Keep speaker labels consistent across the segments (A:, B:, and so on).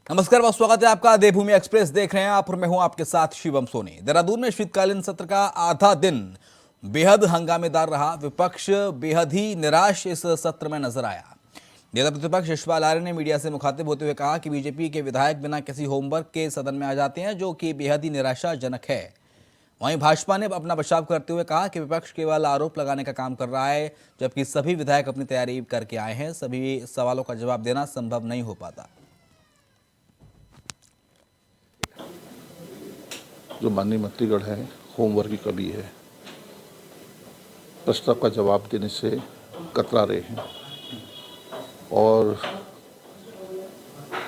A: नमस्कार, बहुत स्वागत है आपका। देवभूमि एक्सप्रेस देख रहे हैं आप और मैं हूं आपके साथ शिवम सोनी। देहरादून में शीतकालीन सत्र का आधा दिन बेहद हंगामेदार रहा। विपक्ष बेहद ही निराश इस सत्र में नजर आया। नेता प्रतिपक्ष यशपाल आर्य ने मीडिया से मुखातिब होते हुए कहा कि बीजेपी के विधायक बिना किसी होमवर्क के सदन में आ जाते हैं, जो कि बेहद ही निराशाजनक है। वहीं भाजपा ने अपना बचाव करते हुए कहा कि विपक्ष केवल आरोप लगाने का काम कर रहा है, जबकि सभी विधायक अपनी तैयारी करके आए हैं। सभी सवालों का जवाब देना संभव नहीं हो पाता।
B: जो माननीय मंत्रीगण हैं, होमवर्क की कमी है। प्रस्ताव का जवाब देने से कतरा रहे हैं और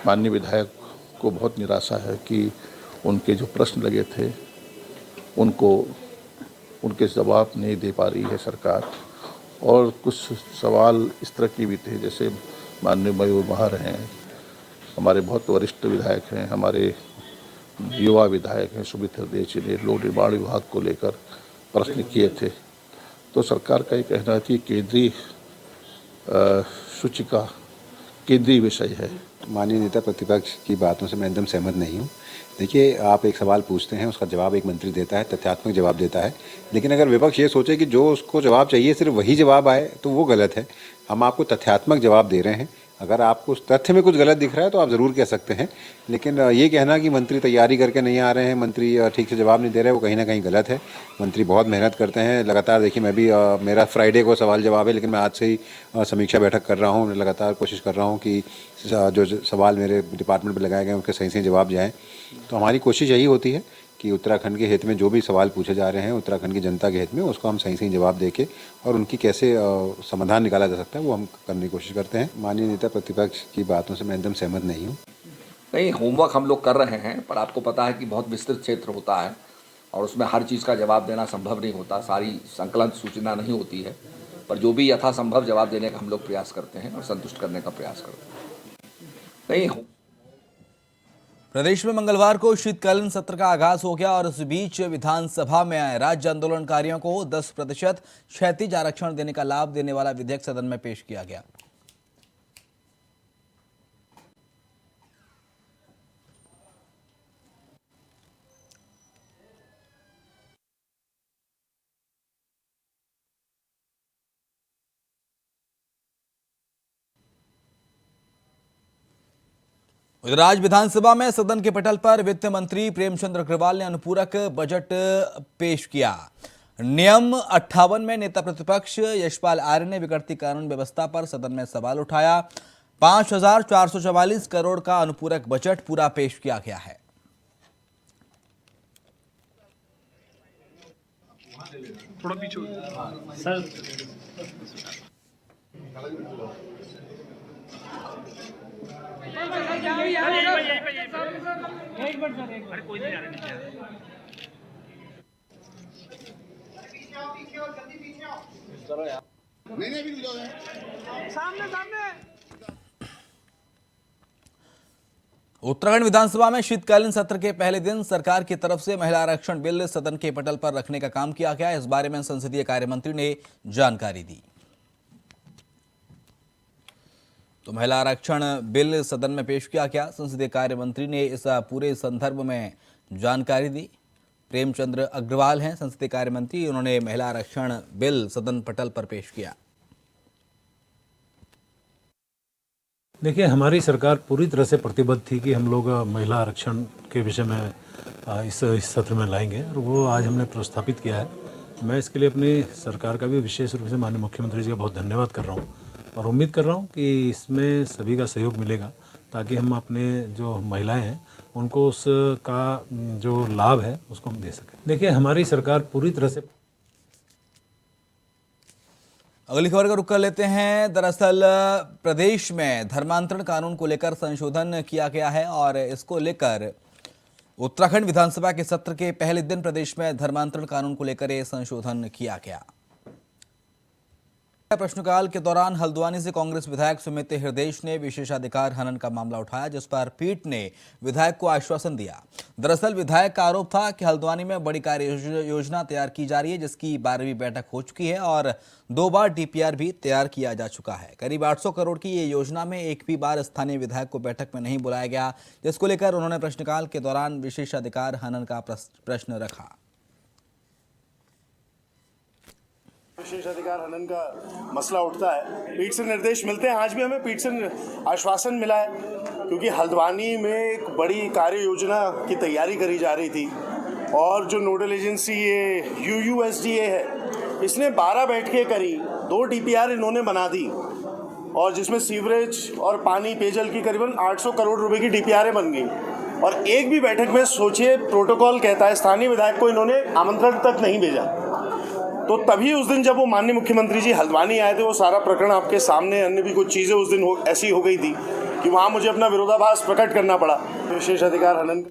B: माननीय विधायक को बहुत निराशा है कि उनके जो प्रश्न लगे थे उनको उनके जवाब नहीं दे पा रही है सरकार। और कुछ सवाल इस तरह के भी थे, जैसे माननीय मयूर महार हैं, हमारे बहुत वरिष्ठ विधायक हैं, हमारे युवा विधायक हैं सुमित्र देव जी ने लोक निर्माण विभाग को लेकर प्रश्न किए थे। तो सरकार का ये कहना है कि केंद्रीय सूचिका केंद्रीय विषय है।
C: माननीय नेता प्रतिपक्ष की बातों से मैं एकदम सहमत नहीं हूँ। देखिए, आप एक सवाल पूछते हैं, उसका जवाब एक मंत्री देता है, तथ्यात्मक जवाब देता है। लेकिन अगर विपक्ष ये सोचे कि जो उसको जवाब चाहिए सिर्फ वही जवाब आए, तो वो गलत है। हम आपको तथ्यात्मक जवाब दे रहे हैं। अगर आपको उस तथ्य में कुछ गलत दिख रहा है तो आप ज़रूर कह सकते हैं। लेकिन ये कहना कि मंत्री तैयारी करके नहीं आ रहे हैं, मंत्री ठीक से जवाब नहीं दे रहे, वो कहीं ना कहीं गलत है। मंत्री बहुत मेहनत करते हैं लगातार। देखिए, मैं भी मेरा फ्राइडे को सवाल जवाब है, लेकिन मैं आज से ही समीक्षा बैठक कर रहा हूँ। लगातार कोशिश कर रहा हूँ कि जो सवाल मेरे डिपार्टमेंट में लगाए गए उनके सही सही जवाब जाएँ। तो हमारी कोशिश यही होती है कि उत्तराखंड के हित में जो भी सवाल पूछे जा रहे हैं, उत्तराखंड की जनता के हित में, उसको हम सही सही जवाब देके और उनकी कैसे समाधान निकाला जा सकता है वो हम करने की कोशिश करते हैं। माननीय नेता प्रतिपक्ष की बातों से मैं एकदम सहमत नहीं हूँ।
D: नहीं, होमवर्क हम लोग कर रहे हैं, पर आपको पता है कि बहुत विस्तृत क्षेत्र होता है और उसमें हर चीज़ का जवाब देना संभव नहीं होता, सारी संकलन सूचना नहीं होती है। पर जो भी यथासंभव जवाब देने का हम लोग प्रयास करते हैं और संतुष्ट करने का प्रयास करते हैं। नहीं,
A: प्रदेश में मंगलवार को शीतकालीन सत्र का आगाज हो गया और इस बीच विधानसभा में आए राज्य आंदोलनकारियों को 10% क्षैतिज आरक्षण देने का लाभ देने वाला विधेयक सदन में पेश किया गया। उधर आज विधानसभा में सदन के पटल पर वित्त मंत्री प्रेमचंद्र अग्रवाल ने अनुपूरक बजट पेश किया। नियम 58 में नेता प्रतिपक्ष यशपाल आर्य ने बिगड़ती कानून व्यवस्था पर सदन में सवाल उठाया। 5,444 करोड़ का अनुपूरक बजट पूरा पेश किया गया है।
E: थोड़ा पीछे सर। एक मिनट सर, एक कोई नहीं आ रहा। सामने सामने।
A: उत्तराखंड विधानसभा में शीतकालीन सत्र के पहले दिन सरकार की तरफ से महिला आरक्षण बिल सदन के पटल पर रखने का काम किया गया। इस बारे में संसदीय कार्य मंत्री ने जानकारी दी। तो महिला आरक्षण बिल सदन में पेश किया गया। संसदीय कार्य मंत्री ने इस पूरे संदर्भ में जानकारी दी। प्रेमचंद्र अग्रवाल हैं संसदीय कार्य मंत्री, उन्होंने महिला आरक्षण बिल सदन पटल पर पेश किया।
F: देखिए, हमारी सरकार पूरी तरह से प्रतिबद्ध थी कि हम लोग महिला आरक्षण के विषय में इस सत्र में लाएंगे और वो आज हमने प्रस्थापित किया है। मैं इसके लिए अपनी सरकार का भी विशेष रूप से माननीय मुख्यमंत्री जी का बहुत धन्यवाद कर रहा हूँ और उम्मीद कर रहा हूँ कि इसमें सभी का सहयोग मिलेगा ताकि हम अपने जो महिलाएं हैं उनको उसका जो लाभ है उसको हम दे सकें। देखिए, हमारी सरकार पूरी तरह से।
A: अगली खबर का रुख कर लेते हैं। दरअसल प्रदेश में धर्मांतरण कानून को लेकर संशोधन किया गया है और इसको लेकर उत्तराखंड विधानसभा के सत्र के पहले दिन प्रदेश में धर्मांतरण कानून को लेकर यह संशोधन किया गया। प्रश्नकाल के दौरान हल्द्वानी से कांग्रेस विधायक सुमित हृदयेश ने विशेषाधिकार हनन का मामला उठाया, जिस पर पीठ ने विधायक को आश्वासन दिया। दरअसल विधायक का आरोप था कि हल्द्वानी में बड़ी कार्य योजना तैयार की जा रही है, जिसकी 12वीं बैठक हो चुकी है और 2 बार डीपीआर भी तैयार किया जा चुका है। करीब 800 करोड़ की ये योजना में एक भी बार स्थानीय विधायक को बैठक में नहीं बुलाया गया, जिसको लेकर उन्होंने प्रश्नकाल के दौरान विशेषाधिकार हनन का प्रश्न रखा।
G: विशेषाधिकार हनन का मसला उठता है, पीठ से निर्देश मिलते हैं। आज भी हमें पीठ से आश्वासन मिला है, क्योंकि हल्द्वानी में एक बड़ी कार्य योजना की तैयारी करी जा रही थी और जो नोडल एजेंसी ये UUSDA है, इसने 12 बैठकें करी, 2 DPR इन्होंने बना दी और जिसमें सीवरेज और पानी पेयजल की करीबन 800 करोड़ रुपए की DPR बन गई। और एक भी बैठक में सोचिए, प्रोटोकॉल कहता है स्थानीय विधायक को इन्होंने आमंत्रण तक नहीं भेजा। तो तभी उस दिन जब वो माननीय मुख्यमंत्री जी हल्द्वानी आए थे, वो सारा प्रकरण आपके सामने, अन्य भी कुछ चीज़ें उस दिन ऐसी हो गई थी कि वहाँ मुझे अपना विरोधाभास प्रकट करना पड़ा। विशेषाधिकार हनन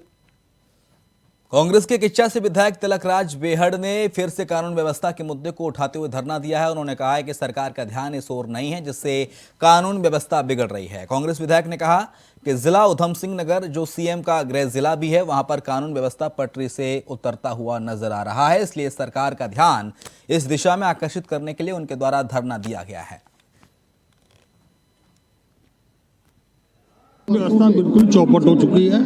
A: कांग्रेस के किच्चा से विधायक तिलकराज बेहड़ ने फिर से कानून व्यवस्था के मुद्दे को उठाते हुए धरना दिया है। उन्होंने कहा है कि सरकार का ध्यान इस ओर नहीं है, जिससे कानून व्यवस्था बिगड़ रही है। कांग्रेस विधायक ने कहा कि जिला उधम सिंह नगर, जो सीएम का गृह जिला भी है, वहां पर कानून व्यवस्था पटरी से उतरता हुआ नजर आ रहा है, इसलिए सरकार का ध्यान इस दिशा में आकर्षित करने के लिए उनके द्वारा धरना दिया गया है।
H: व्यवस्था बिल्कुल चौपट हो चुकी है,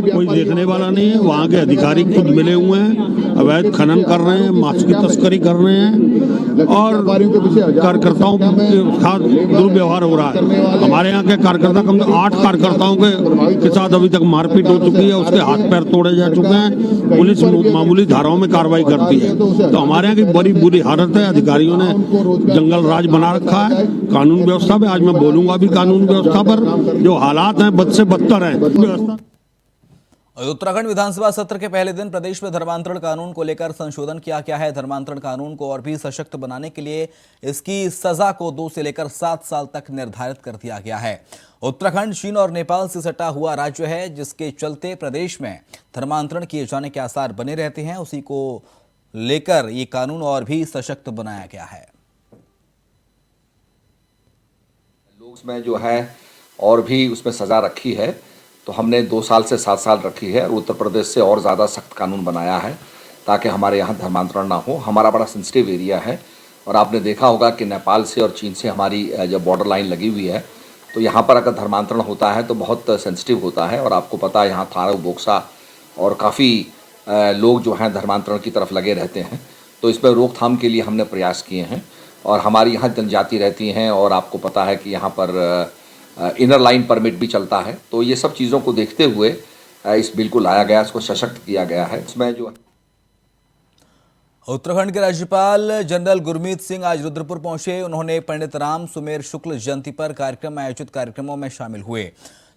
H: कोई देखने वाला नहीं है। वहाँ के अधिकारी खुद मिले हुए हैं, अवैध खनन कर रहे हैं, मांस की तस्करी कर रहे हैं और कार्यकर्ताओं के साथ दुर्व्यवहार हो रहा है। हमारे यहाँ के कार्यकर्ता कम से 8 कार्यकर्ताओं के साथ अभी तक मारपीट हो चुकी है, उसके हाथ पैर तोड़े जा चुके हैं। पुलिस मामूली धाराओं में कार्रवाई करती है। तो हमारे यहाँ की बड़ी बुरी हालत है। अधिकारियों ने जंगल राज बना रखा है कानून व्यवस्था में। आज मैं बोलूंगा भी कानून व्यवस्था पर, जो हालात बद से बदतर है व्यवस्था।
A: उत्तराखंड विधानसभा सत्र के पहले दिन प्रदेश में धर्मांतरण कानून को लेकर संशोधन किया गया है। धर्मांतरण कानून को और भी सशक्त बनाने के लिए इसकी सजा को 2 से लेकर 7 साल तक निर्धारित कर दिया गया है। उत्तराखंड चीन और नेपाल से सटा हुआ राज्य है, जिसके चलते प्रदेश में धर्मांतरण किए जाने के आसार बने रहते हैं। उसी को लेकर ये कानून और भी सशक्त बनाया गया है।
D: लोग उसमें जो है और भी उसमें सज़ा रखी है, तो हमने 2 साल से 7 साल रखी है और उत्तर प्रदेश से और ज़्यादा सख्त कानून बनाया है ताकि हमारे यहाँ धर्मांतरण ना हो। हमारा बड़ा सेंसिटिव एरिया है और आपने देखा होगा कि नेपाल से और चीन से हमारी जब बॉर्डर लाइन लगी हुई है, तो यहाँ पर अगर धर्मांतरण होता है तो बहुत सेंसिटिव होता है। और आपको पता है यहाँ थारू, बोक्सा और काफ़ी लोग जो हैं धर्मांतरण की तरफ लगे रहते हैं। तो इस पर रोकथाम के लिए हमने प्रयास किए हैं और हमारी यहाँ जनजाति रहती हैं और आपको पता है कि यहाँ पर इनर लाइन परमिट भी चलता है। तो ये सब चीज़ों को देखते हुए इस बिल को लाया गया, इसको सशक्त किया गया है। इसमें जो
A: उत्तराखंड के राज्यपाल जनरल गुरमीत सिंह आज रुद्रपुर पहुंचे। उन्होंने पंडित राम सुमेर शुक्ल जयंती पर आयोजित कार्यक्रमों में शामिल हुए।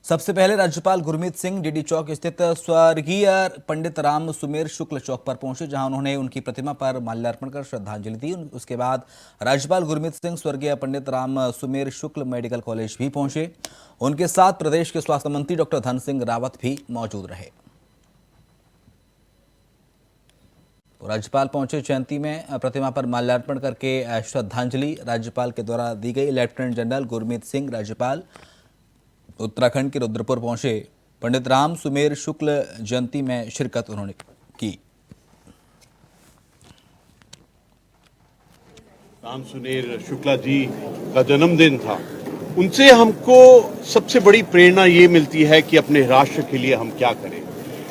A: सबसे पहले राज्यपाल गुरमीत सिंह डीडी चौक स्थित स्वर्गीय पंडित राम सुमेर शुक्ल चौक पर पहुंचे, जहां उन्होंने उनकी प्रतिमा पर माल्यार्पण कर श्रद्धांजलि दी। उसके बाद राज्यपाल गुरमीत सिंह स्वर्गीय पंडित राम सुमेर शुक्ल मेडिकल कॉलेज भी पहुंचे। उनके साथ प्रदेश के स्वास्थ्य मंत्री डॉक्टर धन सिंह रावत भी मौजूद रहे। राज्यपाल पहुंचे, जयंती में प्रतिमा पर माल्यार्पण करके श्रद्धांजलि राज्यपाल के द्वारा दी गई। लेफ्टिनेंट जनरल गुरमीत सिंह राज्यपाल उत्तराखंड के रुद्रपुर पहुंचे। पंडित राम सुमेर शुक्ल जयंती में शिरकत उन्होंने की।
I: राम सुमेर शुक्ला जी का जन्मदिन था। उनसे हमको सबसे बड़ी प्रेरणा ये मिलती है कि अपने राष्ट्र के लिए हम क्या करें।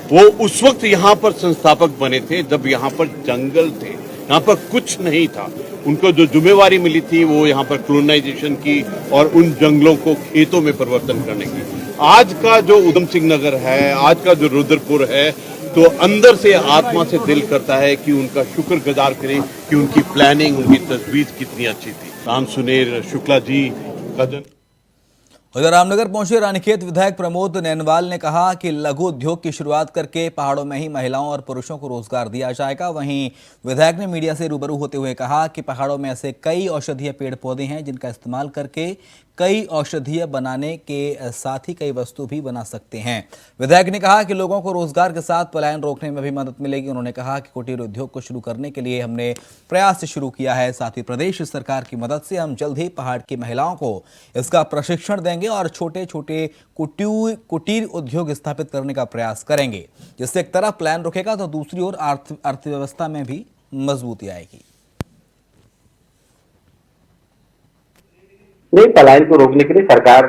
I: वो उस वक्त यहाँ पर संस्थापक बने थे जब यहाँ पर जंगल थे, यहाँ पर कुछ नहीं था। उनको जो जिम्मेवारी मिली थी वो यहाँ पर कॉलोनाइजेशन की और उन जंगलों को खेतों में परिवर्तन करने की। आज का जो उधम सिंह नगर है, आज का जो रुद्रपुर है, तो अंदर से आत्मा से दिल करता है कि उनका शुक्रगुजार करें कि उनकी प्लानिंग, उनकी तजवीज कितनी अच्छी थी। राम सुमेर शुक्ला जी का जन्म।
A: उधर रामनगर पहुंचे रानीखेत विधायक प्रमोद नैनवाल ने कहा कि लघु उद्योग की शुरुआत करके पहाड़ों में ही महिलाओं और पुरुषों को रोजगार दिया जाएगा। वहीं विधायक ने मीडिया से रूबरू होते हुए कहा कि पहाड़ों में ऐसे कई औषधीय पेड़ पौधे हैं जिनका इस्तेमाल करके कई औषधीय बनाने के साथ ही कई वस्तु भी बना सकते हैं। विधायक ने कहा कि लोगों को रोजगार के साथ पलायन रोकने में भी मदद मिलेगी। उन्होंने कहा कि कुटीर उद्योग को शुरू करने के लिए हमने प्रयास शुरू किया है। साथ ही प्रदेश सरकार की मदद से हम जल्द ही पहाड़ की महिलाओं को इसका प्रशिक्षण देंगे और छोटे छोटे कुटीर उद्योग स्थापित करने का प्रयास करेंगे, जिससे एक तरफ पलायन रुकेगा तो दूसरी ओर अर्थव्यवस्था में भी मजबूती आएगी।
J: नहीं, पलायन को रोकने के लिए सरकार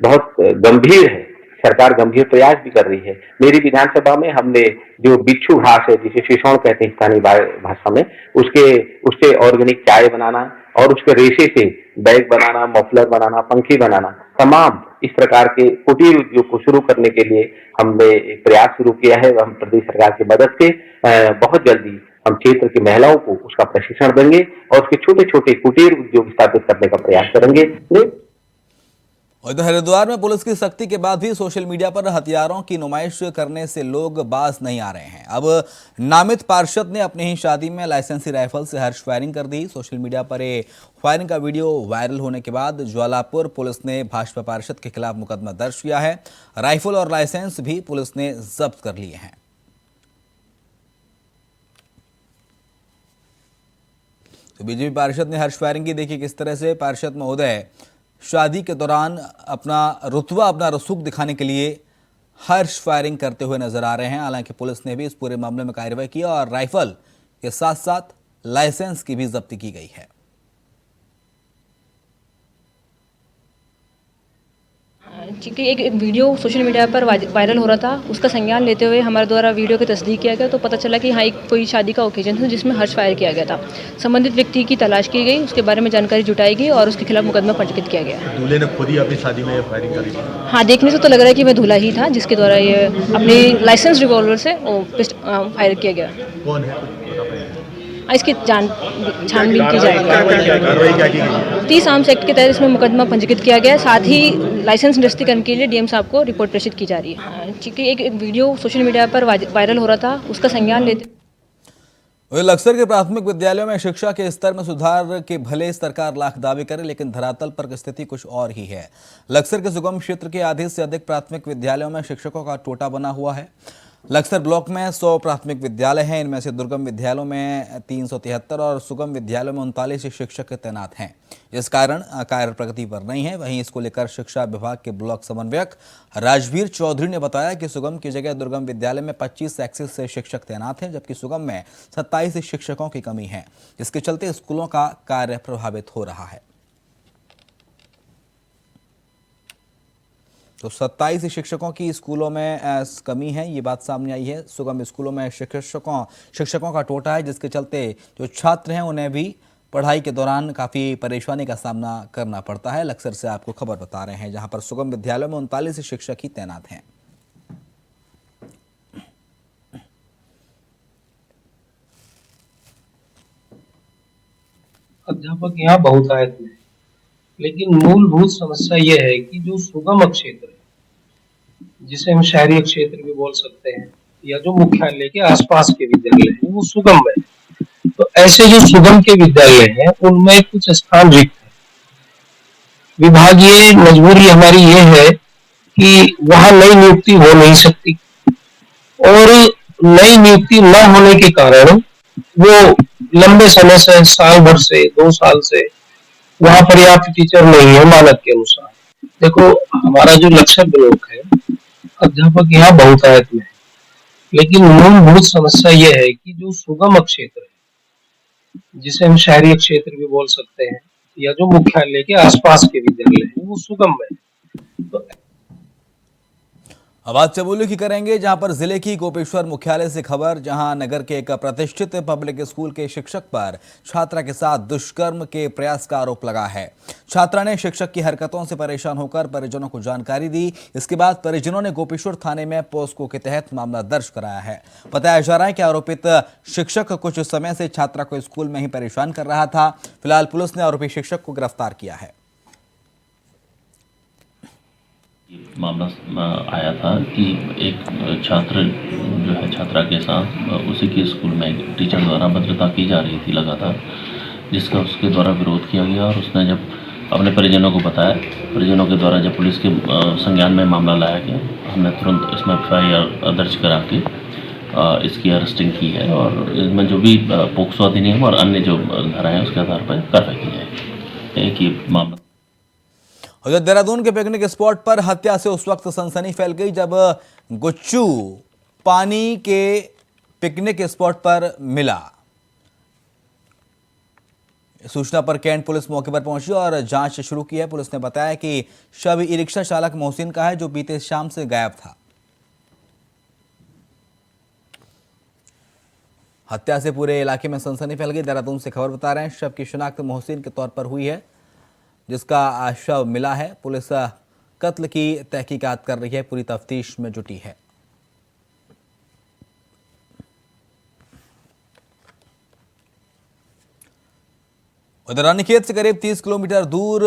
J: बहुत गंभीर है। सरकार गंभीर प्रयास भी कर रही है। मेरी विधानसभा में हमने जो बिच्छू घास है, जिसे शिशौन कहते हैं स्थानीय भाषा में, उससे ऑर्गेनिक चाय बनाना और उसके रेशे से बैग बनाना, मफलर बनाना, पंखी बनाना, तमाम इस प्रकार के कुटीर उद्योग को शुरू करने के लिए हमने एक प्रयास शुरू किया है। हम प्रदेश सरकार की मदद से बहुत जल्दी हम क्षेत्र की महिलाओं को उसका प्रशिक्षण देंगे और उसके छोटे छोटे कुटीर उद्योग स्थापित करने का प्रयास करेंगे।
A: उधर हरिद्वार में पुलिस की सख्ती के बाद भी सोशल मीडिया पर हथियारों की नुमाइश करने से लोग बाज नहीं आ रहे हैं। अब नामित पार्षद ने अपनी ही शादी में लाइसेंसी राइफल से हर्ष फायरिंग कर दी। सोशल मीडिया पर ये फायरिंग का वीडियो वायरल होने के बाद ज्वालापुर पुलिस ने भाजपा पार्षद के खिलाफ मुकदमा दर्ज किया है। राइफल और लाइसेंस भी पुलिस ने जब्त कर लिए हैं। तो बीजेपी पार्षद ने हर्ष फायरिंग की। देखिए किस तरह से पार्षद महोदय शादी के दौरान अपना रुतबा, अपना रसूख दिखाने के लिए हर्ष फायरिंग करते हुए नजर आ रहे हैं। हालांकि पुलिस ने भी इस पूरे मामले में कार्रवाई की और राइफल के साथ साथ लाइसेंस की भी जब्ती की गई है।
K: क्योंकि एक वीडियो सोशल मीडिया पर वायरल हो रहा था, उसका संज्ञान लेते हुए हमारे द्वारा वीडियो की तस्दीक किया गया तो पता चला कि हाँ, एक कोई शादी का ओकेजन था जिसमें हर्ष फायर किया गया था। संबंधित व्यक्ति की तलाश की गई, उसके बारे में जानकारी जुटाई गई और उसके खिलाफ मुकदमा पंजीकृत किया गया।
L: दूल्हे ने खुद ही अपनी शादी में फायरिंग करी?
K: हाँ, देखने से तो लग रहा है कि मैं दूल्हा ही था जिसके द्वारा ये अपनी लाइसेंस रिवॉल्वर से फायर किया गया।
L: कौन है?
K: इसकी छानबीन की जाएगी।
L: कार्रवाई क्या की गई?
K: 30 आर्म्स एक्ट के तहत इसमें मुकदमा पंजीकृत किया गया है। साथ ही लाइसेंस निरस्तीकरण के लिए डीएम साहब को रिपोर्ट प्रेषित की जा रही है। क्योंकि एक वीडियो सोशल मीडिया पर वायरल हो रहा था, उसका संज्ञान लेते
A: लक्सर के प्राथमिक विद्यालयों में शिक्षा के स्तर में सुधार के भले सरकार लाख दावे करे, लेकिन धरातल पर स्थिति कुछ और ही है। लक्सर के सुगम क्षेत्र के आधे से अधिक प्राथमिक विद्यालयों में शिक्षकों का टोटा बना हुआ है। लक्सर ब्लॉक में 100 प्राथमिक विद्यालय हैं। इनमें से दुर्गम विद्यालयों में 373 और सुगम विद्यालयों में 39 शिक्षक तैनात हैं, जिस कारण कार्य प्रगति पर नहीं है। वहीं इसको लेकर शिक्षा विभाग के ब्लॉक समन्वयक राजवीर चौधरी ने बताया कि सुगम की जगह दुर्गम विद्यालय में 25 एक्सिस से शिक्षक तैनात हैं, जबकि सुगम में 27 शिक्षकों की कमी है, जिसके चलते स्कूलों का कार्य प्रभावित हो रहा है। तो 27 शिक्षकों की स्कूलों में कमी है, ये बात सामने आई है। सुगम स्कूलों में शिक्षकों का टोटा है, जिसके चलते जो छात्र हैं उन्हें भी पढ़ाई के दौरान काफ़ी परेशानी का सामना करना पड़ता है। लक्सर से आपको खबर बता रहे हैं, जहां पर सुगम विद्यालयों में 39 शिक्षक ही तैनात हैं।
M: अध्यापक यहाँ बहुतायत में, लेकिन मूलभूत समस्या यह है कि जो सुगम क्षेत्र है, जिसे हम शहरी क्षेत्र भी बोल सकते हैं, या जो मुख्यालय के आसपास के विद्यालय हैं, वो सुगम है। तो ऐसे जो सुगम के विद्यालय हैं, उनमें कुछ स्थान रिक्त है। विभागीय मजबूरी हमारी ये है कि वहां नई नियुक्ति हो नहीं सकती, और नई नियुक्ति न होने के कारण वो लंबे समय से, साल भर से, 2 साल से वहां पर्याप्त टीचर नहीं है मानक के अनुसार। देखो, हमारा जो लक्सर ब्लॉक है, अध्यापक यहाँ बहुतायत में है, लेकिन मूलभूत समस्या यह है कि जो सुगम क्षेत्र है, जिसे हम शहरी क्षेत्र भी बोल सकते हैं, या जो मुख्यालय के आसपास के विद्यालय हैं, वो सुगम है। तो
A: अब बात चमोली की करेंगे, जहां पर जिले की गोपेश्वर मुख्यालय से खबर, जहां नगर के एक प्रतिष्ठित पब्लिक स्कूल के शिक्षक पर छात्रा के साथ दुष्कर्म के प्रयास का आरोप लगा है। छात्रा ने शिक्षक की हरकतों से परेशान होकर परिजनों को जानकारी दी। इसके बाद परिजनों ने गोपेश्वर थाने में पोस्को के तहत मामला दर्ज कराया है। बताया जा रहा है कि आरोपित शिक्षक कुछ समय से छात्रा को स्कूल में ही परेशान कर रहा था। फिलहाल पुलिस ने आरोपी शिक्षक को गिरफ्तार किया है।
N: मामला आया था कि एक छात्र जो है, छात्रा के साथ उसी के स्कूल में टीचर द्वारा भद्रता की जा रही थी लगातार, जिसका उसके द्वारा विरोध किया गया और उसने जब अपने परिजनों को बताया। परिजनों के द्वारा जब पुलिस के संज्ञान में मामला लाया गया, हमने तुरंत इसमें FIR दर्ज करा के इसकी अरेस्टिंग की है और इसमें जो भी पोक्सो अधिनियम और अन्य जो धाराएं उसके आधार पर कार्रवाई की जाएगी। एक ही मामला।
A: उधर देहरादून के पिकनिक स्पॉट पर हत्या से उस वक्त सनसनी फैल गई जब गुच्चू पानी के पिकनिक स्पॉट पर मिला। सूचना पर कैंट पुलिस मौके पर पहुंची और जांच शुरू की है। पुलिस ने बताया कि शव ई रिक्शा चालक मोहसिन का है जो बीते शाम से गायब था। हत्या से पूरे इलाके में सनसनी फैल गई। देहरादून से खबर बता रहे हैं, शव की शिनाख्त मोहसिन के तौर पर हुई है जिसका शव मिला है। पुलिस कत्ल की तहकीकात कर रही है, पूरी तफ्तीश में जुटी है। उधर रानीखेत से करीब 30 किलोमीटर दूर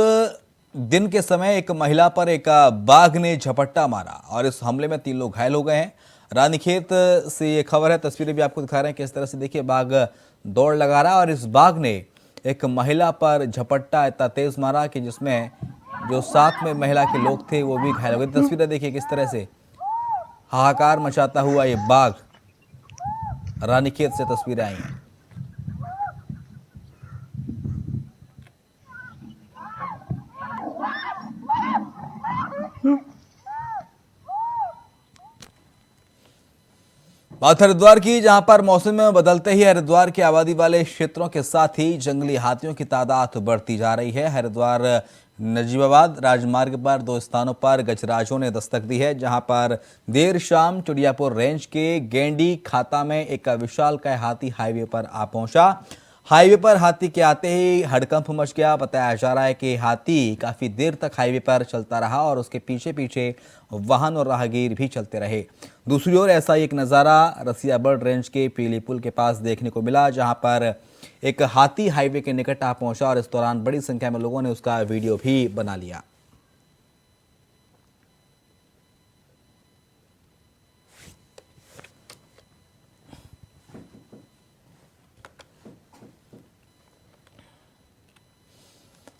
A: दिन के समय एक महिला पर एक बाघ ने झपट्टा मारा और इस हमले में 3 लोग घायल हो गए हैं। रानीखेत से ये खबर है, तस्वीरें भी आपको दिखा रहे हैं किस तरह से। देखिए, बाघ दौड़ लगा रहा है और इस बाघ ने एक महिला पर झपट्टा इतना तेज मारा कि जिसमें जो साथ में महिला के लोग थे वो भी घायल हो गए। तस्वीरें देखिए किस तरह से हाहाकार मचाता हुआ ये बाघ। रानीखेत से तस्वीरें आई हैं। बात हरिद्वार की, जहां पर मौसम में बदलते ही हरिद्वार के आबादी वाले क्षेत्रों के साथ ही जंगली हाथियों की तादाद बढ़ती जा रही है। हरिद्वार नजीबाबाद राजमार्ग पर 2 स्थानों पर गजराजों ने दस्तक दी है, जहां पर देर शाम चुड़ियापुर रेंज के गेंडी खाता में एक विशालकाय हाथी हाईवे पर आ पहुंचा। हाईवे पर हाथी के आते ही हड़कंप मच गया। बताया जा रहा है कि हाथी काफी देर तक हाईवे पर चलता रहा और उसके पीछे पीछे वाहन और राहगीर भी चलते रहे। दूसरी ओर ऐसा ही एक नज़ारा रसियाबड़ रेंज के पीली पुल के पास देखने को मिला, जहां पर एक हाथी हाईवे के निकट आ पहुंचा और इस दौरान बड़ी संख्या में लोगों ने उसका वीडियो भी बना लिया।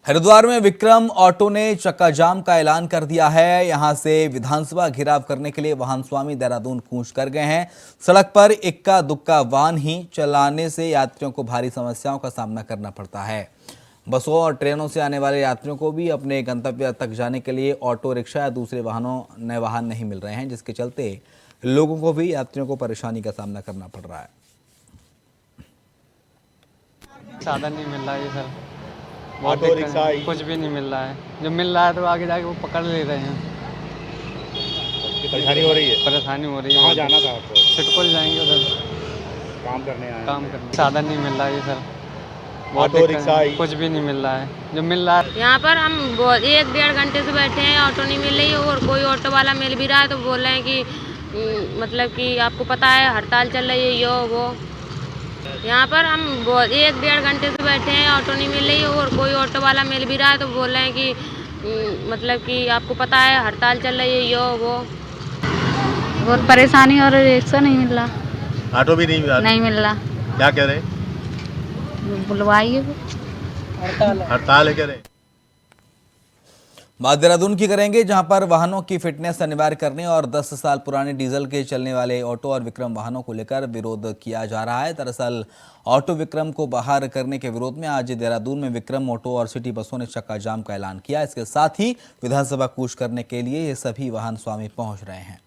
A: हरिद्वार में विक्रम ऑटो ने चक्का जाम का ऐलान कर दिया है। यहां से विधानसभा घेराव करने के लिए वाहन स्वामी देहरादून कूच कर गए हैं। सड़क पर इक्का दुक्का वाहन ही चलाने से यात्रियों को भारी समस्याओं का सामना करना पड़ता है। बसों और ट्रेनों से आने वाले यात्रियों को भी अपने गंतव्य तक जाने के लिए ऑटो रिक्शा या दूसरे नए वाहन नहीं मिल रहे हैं, जिसके चलते लोगों को भी यात्रियों को परेशानी का सामना करना पड़ रहा है।
O: साधन नहीं मिल रहा है सर, ऑटो रिक्शा कुछ भी नहीं मिल रहा है। जो मिल रहा है तो आगे जाके वो पकड़ ले रहे हैं।
L: परेशानी हो रही है।
O: परेशानी हो रही है।
L: कहाँ जाना था आपको?
O: सिटकुल जाएंगे उधर,
L: काम करने आए।
O: काम करने। साधन नहीं मिल रहा है सर,
L: ऑटो रिक्शा
O: कुछ भी नहीं मिल रहा है। जो मिल रहा है,
P: यहाँ पर हम 1-1.5 घंटे से बैठे हैं, ऑटो नहीं मिल रही और कोई ऑटो वाला मिल भी रहा है तो बोल रहे हैं कि मतलब कि आपको पता है हड़ताल चल रही है, यो वो। यहाँ पर हम 1-1.5 घंटे से बैठे हैं, ऑटो नहीं मिल रही और कोई ऑटो वाला मिल भी रहा है तो बोल रहे हैं कि मतलब कि आपको पता है हड़ताल चल रही है, यो वो।
Q: बहुत परेशानी और रिक्शा नहीं मिल रहा।
L: ऑटो भी नहीं मिला?
Q: नहीं मिल रहा।
L: क्या कह रहे?
Q: बुलवाइए,
L: हड़ताल है कह रहे।
A: बात देहरादून की करेंगे, जहां पर वाहनों की फिटनेस अनिवार्य करने और 10 साल पुराने डीजल के चलने वाले ऑटो और विक्रम वाहनों को लेकर विरोध किया जा रहा है। दरअसल ऑटो विक्रम को बाहर करने के विरोध में आज देहरादून में विक्रम ऑटो और सिटी बसों ने चक्का जाम का ऐलान किया। इसके साथ ही विधानसभा कूच करने के लिए ये सभी वाहन स्वामी पहुंच रहे हैं।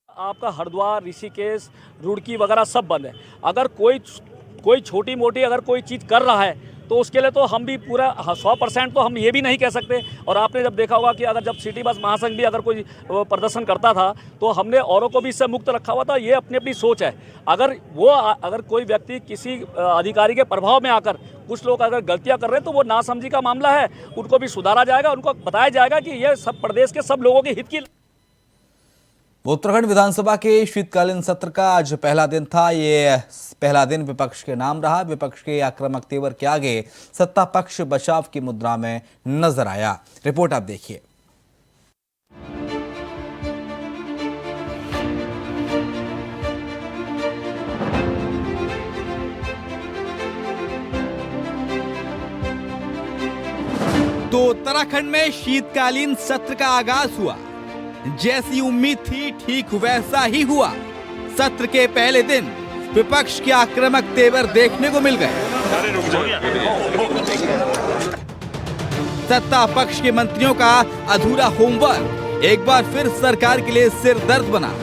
R: आपका हरिद्वार, ऋषिकेश, रुड़की वगैरह सब बंद है। अगर कोई छोटी मोटी अगर कोई चीज़ कर रहा है तो उसके लिए तो हम भी पूरा 100% तो हम ये भी नहीं कह सकते। और आपने जब देखा होगा कि अगर जब सिटी बस महासंघ भी अगर कोई प्रदर्शन करता था तो हमने औरों को भी इससे मुक्त रखा हुआ था। ये अपनी अपनी सोच है। अगर कोई व्यक्ति किसी अधिकारी के प्रभाव में आकर कुछ लोग अगर गलतियां कर रहे हैं तो वो नासमझी का मामला है, उनको भी सुधारा जाएगा, उनको बताया जाएगा कि ये सब प्रदेश के सब लोगों के हित की।
A: उत्तराखंड विधानसभा के शीतकालीन सत्र का आज पहला दिन था। ये पहला दिन विपक्ष के नाम रहा। विपक्ष के आक्रामक तेवर के आगे सत्ता पक्ष बचाव की मुद्रा में नजर आया। रिपोर्ट आप देखिए। तो उत्तराखंड में शीतकालीन सत्र का आगाज हुआ। जैसी उम्मीद थी ठीक वैसा ही हुआ। सत्र के पहले दिन विपक्ष के आक्रामक तेवर देखने को मिल गए। सत्ता पक्ष के मंत्रियों का अधूरा होमवर्क एक बार फिर सरकार के लिए सिर दर्द बना।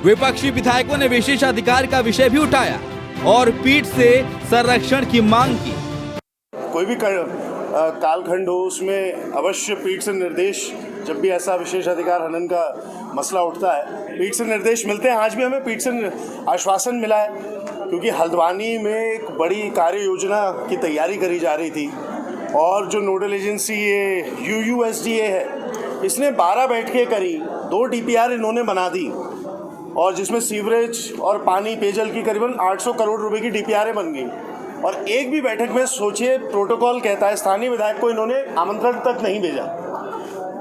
A: विपक्षी विधायकों ने विशेषाधिकार का विषय भी उठाया और पीठ से संरक्षण की मांग की।
G: कोई भी कालखंड हो उसमें अवश्य पीठ से निर्देश, जब भी ऐसा विशेषाधिकार हनन का मसला उठता है पीठ से निर्देश मिलते हैं। आज भी हमें पीठ से आश्वासन मिला है, क्योंकि हल्द्वानी में एक बड़ी कार्य योजना की तैयारी करी जा रही थी और जो नोडल एजेंसी ये UUSDA है, इसने 12 बैठकें करी, 2 DPR इन्होंने बना दी और जिसमें सीवरेज और पानी पेयजल की करीबन 800 करोड़ रुपए की DPR बन गई। और एक भी बैठक में सोचिए, प्रोटोकॉल कहता है स्थानीय विधायक को इन्होंने आमंत्रण तक नहीं भेजा।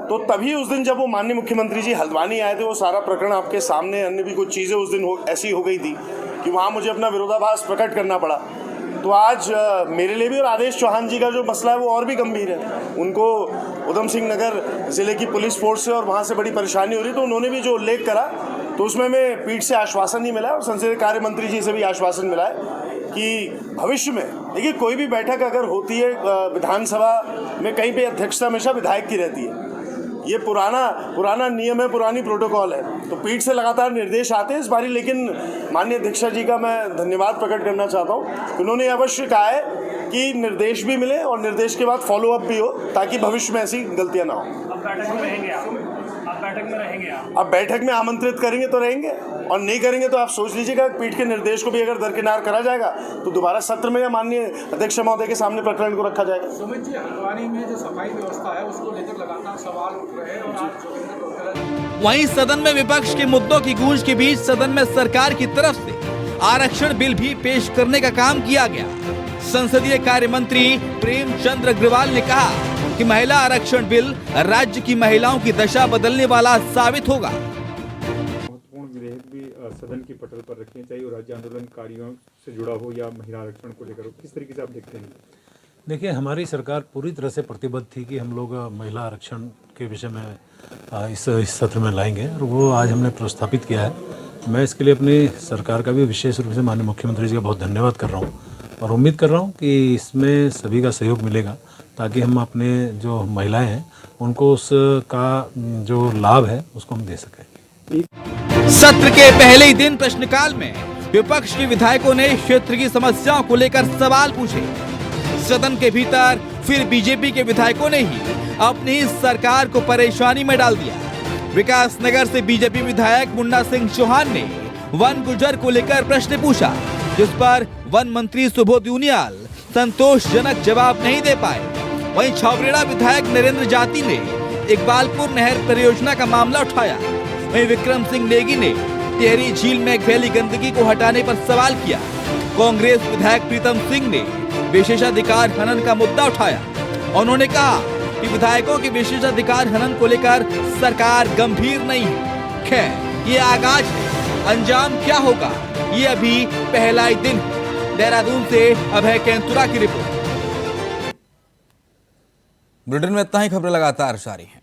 G: तो तभी उस दिन जब वो माननीय मुख्यमंत्री जी हल्द्वानी आए थे, वो सारा प्रकरण आपके सामने, अन्य भी कुछ चीज़ें उस दिन ऐसी हो गई थी कि वहाँ मुझे अपना विरोधाभास प्रकट करना पड़ा। तो आज मेरे लिए भी और आदेश चौहान जी का जो मसला है वो और भी गंभीर है। उनको उधम सिंह नगर ज़िले की पुलिस फोर्स से और वहाँ से बड़ी परेशानी हो रही, तो उन्होंने भी जो उल्लेख करा तो उसमें हमें पीठ से आश्वासन ही मिला और संसदीय कार्य मंत्री जी से भी आश्वासन मिला है कि भविष्य में देखिए कोई भी बैठक अगर होती है विधानसभा में, कहीं पे अध्यक्षता हमेशा विधायक की रहती है। ये पुराना नियम है, पुरानी प्रोटोकॉल है। तो पीठ से लगातार निर्देश आते हैं इस बारी, लेकिन माननीय अध्यक्षा जी का मैं धन्यवाद प्रकट करना चाहता हूँ। उन्होंने अवश्य कहा है कि निर्देश भी मिले और निर्देश के बाद फॉलो अप भी हो, ताकि भविष्य में ऐसी गलतियाँ ना हो। अब बैठक में आमंत्रित करेंगे तो रहेंगे और नहीं करेंगे तो आप सोच लीजिएगा, पीठ के निर्देश को भी अगर दरकिनार करा जाएगा तो दोबारा सत्र में या माननीय अध्यक्ष महोदय के सामने प्रकरण को रखा जाएगा।
E: सुमित जी, हल्द्वानी में जो सफाई व्यवस्था है उसको लेकर लगातार सवाल उठ रहे हैं और
A: वहीं सदन में विपक्ष के मुद्दों की गूंज के बीच सदन में सरकार की तरफ से आरक्षण बिल भी पेश करने का काम किया गया। संसदीय कार्य मंत्री प्रेमचंद अग्रवाल ने कहा कि महिला आरक्षण बिल राज्य की महिलाओं की दशा बदलने वाला साबित होगा।
S: महत्वपूर्ण विधेयक भी सदन की पटल पर रखे, चाहे वो राज्य आंदोलनकारियों से जुड़ा हो या महिला आरक्षण को लेकर हो, किस तरीके से आप देखते हैं?
F: देखिए, हमारी सरकार पूरी तरह से प्रतिबद्ध थी कि हम लोग महिला आरक्षण के विषय में इस सत्र में लाएंगे और वो आज हमने प्रस्थापित किया है। मैं इसके लिए अपनी सरकार का भी विशेष रूप से माननीय मुख्यमंत्री जी का बहुत धन्यवाद कर रहा हूँ और उम्मीद कर रहा हूँ कि इसमें सभी का सहयोग मिलेगा, ताकि हम अपने जो महिलाएं हैं उनको उसका जो लाभ है उसको हम दे सकें।
A: सत्र के पहले ही दिन प्रश्नकाल में विपक्ष के विधायकों ने क्षेत्र की समस्याओं को लेकर सवाल पूछे। सदन के भीतर फिर बीजेपी के विधायकों ने ही अपनी सरकार को परेशानी में डाल दिया। विकास नगर से बीजेपी विधायक मुन्ना सिंह चौहान ने वन गुर्जर को लेकर प्रश्न पूछा, जिस पर वन मंत्री सुबोध उनियाल संतोषजनक जवाब नहीं दे पाए। वहीं छावरेड़ा विधायक नरेंद्र जाति ने इकबालपुर नहर परियोजना का मामला उठाया। वहीं विक्रम सिंह नेगी ने टिहरी झील में फैली गंदगी को हटाने पर सवाल किया। कांग्रेस विधायक प्रीतम सिंह ने विशेषाधिकार हनन का मुद्दा उठाया। उन्होंने कहा कि विधायकों के विशेषाधिकार हनन को लेकर सरकार गंभीर नहीं है। खैर, ये आगाज है, अंजाम क्या होगा ये अभी पहला ही दिन। देहरादून से अभय कैंतुरा की रिपोर्ट। बुलेटिन में इतना ही। खबरें लगातार जारी हैं।